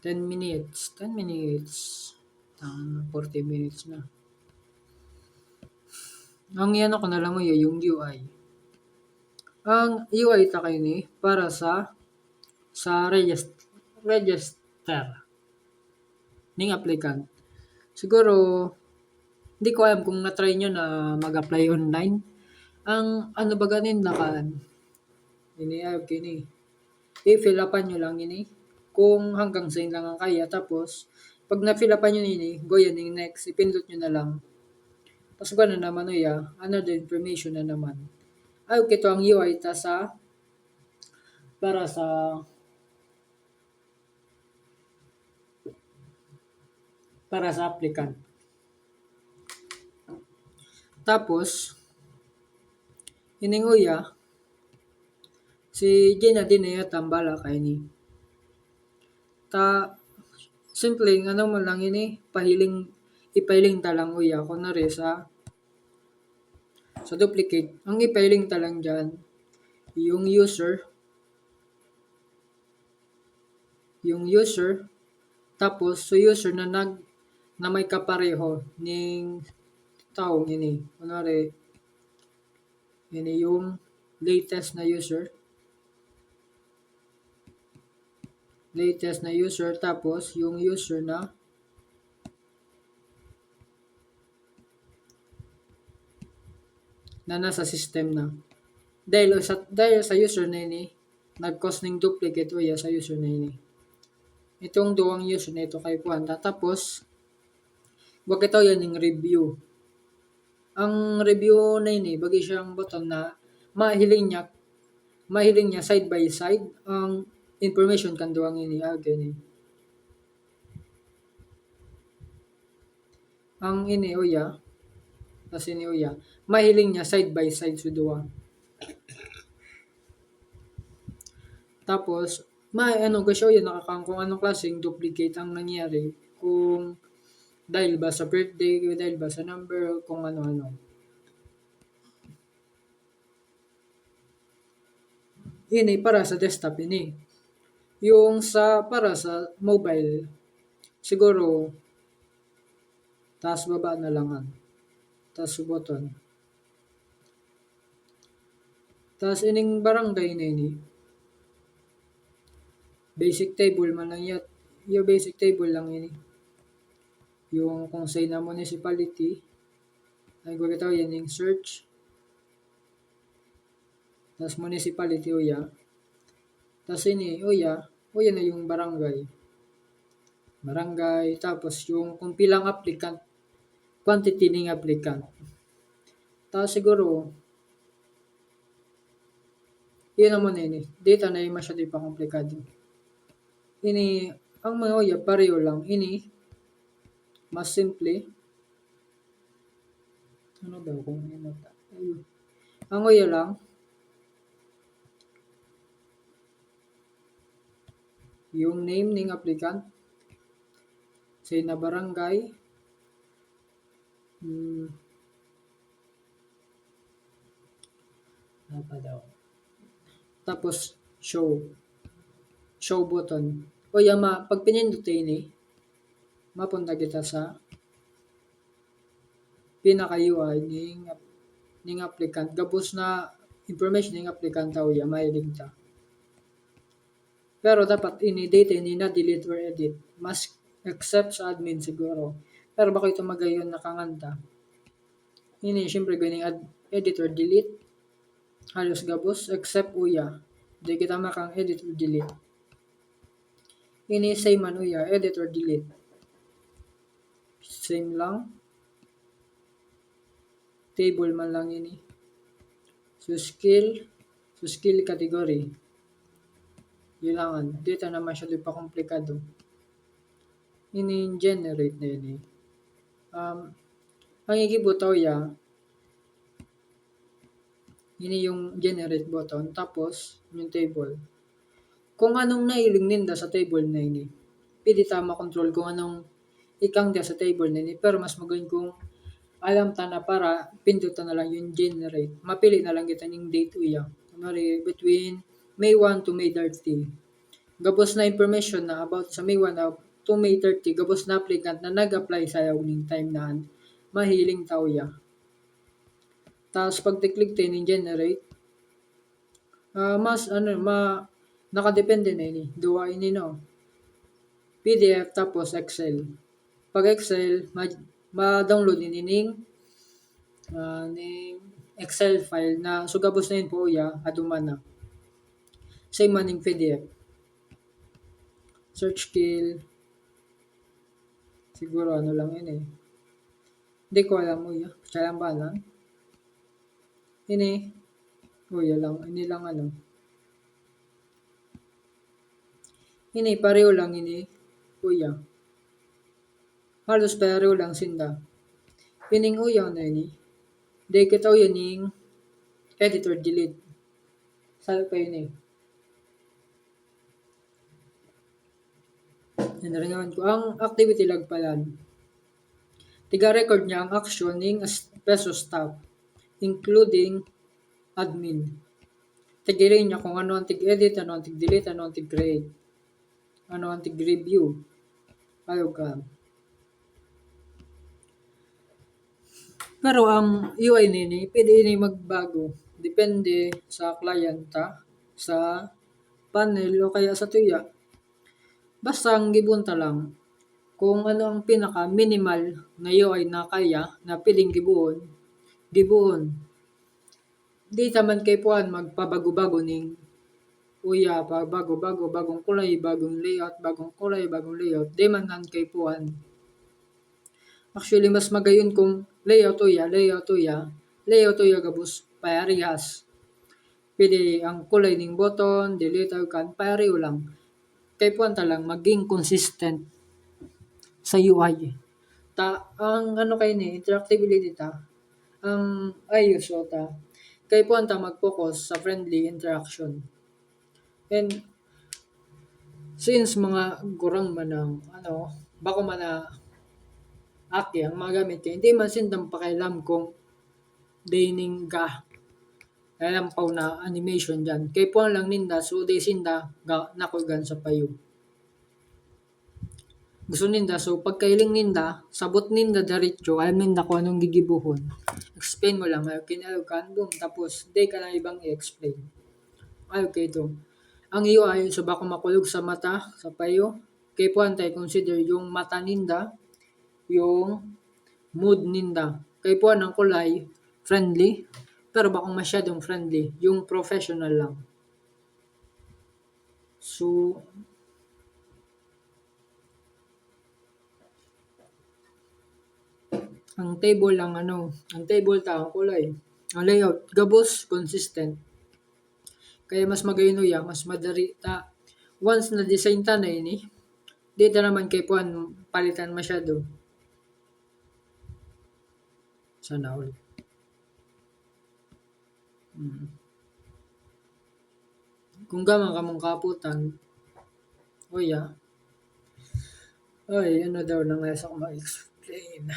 10 minutes. 40 minutes na. Ang ano ko na lang ngayon, yung UI. Ang UI ta kayo ni para sa register ning applicant. Siguro hindi ko alam kung na-try nyo na mag-apply online. Ang ano ba ganin nakaan? Ini kini. I-fill upan nyo lang ini. Kung hanggang sa lang ang kaya. Tapos, pag na-fill upan nyo ini, go yan yung next. Ipindot nyo na lang. Tapos gano'n naman another information na naman. Ay, okay, ito ang UI para sa applicant. Tapos, ining si Gina din tambala kay ni. Simpleng ano mo lang ini, ipahiling talang kunwari sa duplicate. Ang ipahiling talang dyan, yung user, tapos so user na may kapareho ning taong ini. Kunwari, ini yung latest na user, tapos yung user na nasa system na. Dahil sa user na ini, nag-cause ng duplicate sa user na ini. Itong duwang user na ito kay Puanta. Tapos, wag ito yan yung review. Ang review na ini, bagi siyang button na mahiling niya side by side ang information kan duwang ini. Gani. Ang ini tas ini mahiling niya side by side sa duwa. Tapos, ko nakakang kung anong klaseng duplicate ang nangyari. Kung dahil ba sa birthday, dahil ba sa number, kung ano-ano. Ini para sa desktop ini. Yung para sa mobile, siguro, taas baba na lang taas button. Taas ining barangay na ini. Basic table man lang yun. Yung basic table lang ini. Yung kung say na municipality, ay gagataw yan yung search. Tapos municipality Tapos ini na yung barangay. Tapos yung kung pilang applicant, quantity ng applicant. Tapos siguro, yun naman ini. Data na yung masyado pa komplikado. Ini, ang mga pareho lang. Ini, mas simple. Ano daw kung ano ta? Ang lang, yung name ng applicant, say na barangay, tapos show button. Pag pinindot ini, mapunta kita sa pinaka-UI ning applicant. Gabos na information ng applicant mahilig ta. Pero dapat data ini na delete or edit. Mas except sa admin siguro. Pero baka ito magayon nakanganta. Ini syempre ganing edit or delete. Halos gabos except di kita makang edit or delete. Ini same man edit or delete. Same lang. Table man lang ini. So skill category. Ilangan. Data na masyado pa komplikado. Ini generate na ini. Ang ikibutaw ini yung generate button. Tapos, yung table. Kung anong nailing ninda sa table na ini, pwede tama control kung anong ikang dia sa table na ini. Pero mas magaling kung alam ta na para pindutan na lang yung generate. Mapili na lang kita yung date Kunwari, between May 1 to May 30. Gabos na information na about sa May 1 to May 30, gabos na applicant na nag-apply sa yung time naan, mahiling tao ya. Tapos pag click tayo ng generate, mas ano, nakadepende na ini. Duwa ini no. PDF tapos Excel. Pag Excel, ma-download ini ning Excel file na sugabos na yun po ya, aduman na. Same man ning PDF. Search kill. Siguro ano lang yun eh. Hindi ko alam mo ya. Siya lang ba lang? Ini. Ya lang. Ini lang ano. Ini pareho lang ini. Kuya. Halos pareho lang sinda. Pining uyang na ini. Di kita yun yung editor delete. Saan pa yun eh. Yan na rin naman ko. Ang activity log pala. Tiga-record niya ang action ng peso staff, including admin. Tigirin niya kung ano ang tig-edit, ano ang tig-delete, ano ang tig-create, ano ang tig-review. Ayaw ka. Pero ang UI nini, pwede ini magbago. Depende sa kliyenta, sa panel o kaya sa tuya. Basta ang gibunta lang kung ano ang pinaka-minimal na UI na kaya na piling gibuon. Di taman kay puan magpabago-bago ning uya pa bago-bago, bagong kulay, bagong layout, bagong kulay, bagong layout. Di man nan kay puan. Actually, mas magayon kung layout uya gabus parehas. Pwede ang kulay ning button, delete kan pareho lang. Kay puan talang maging consistent sa UI. Ang ano kay ni interactivity ta, ang ayos ta. Kay puan ta mag-focus sa friendly interaction. And since mga gurang man ang bako man na aki ang magamit kay hindi man sindang pakialam kung dining ga alam pa na animation dyan. Kay puan lang ninda so di sinda nakugan sa payo. Gusto ninda so pagkailing ninda sabot ninda diretso alam ninda kung anong gigibuhon. Explain mo lang ayaw kinalagan boom tapos di ka na ibang i-explain. Ayaw kay ito. Ang UI so bako makulog sa mata sa payo. Kay puan tayo consider yung mata ninda, yung mood ninda. Kay puan ang kulay friendly pero bakong masyadong friendly, yung professional lang. So ang table lang ang table ta ang kulay. Ang layout gabos consistent. Kaya mas magayon ya, mas madari ta. Once na design ta na ini, dito naman kay puan palitan masyado. Sana all. Kung gamang kamong kaputan, ya. Ay, ano daw nang nasa ko ma-explain.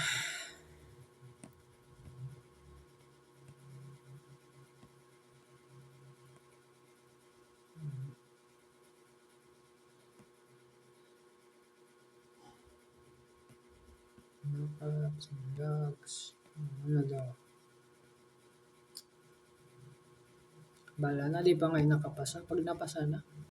Dogs. Ano daw? Bala na, di pa ngayon nakapasa. Pag napasa na,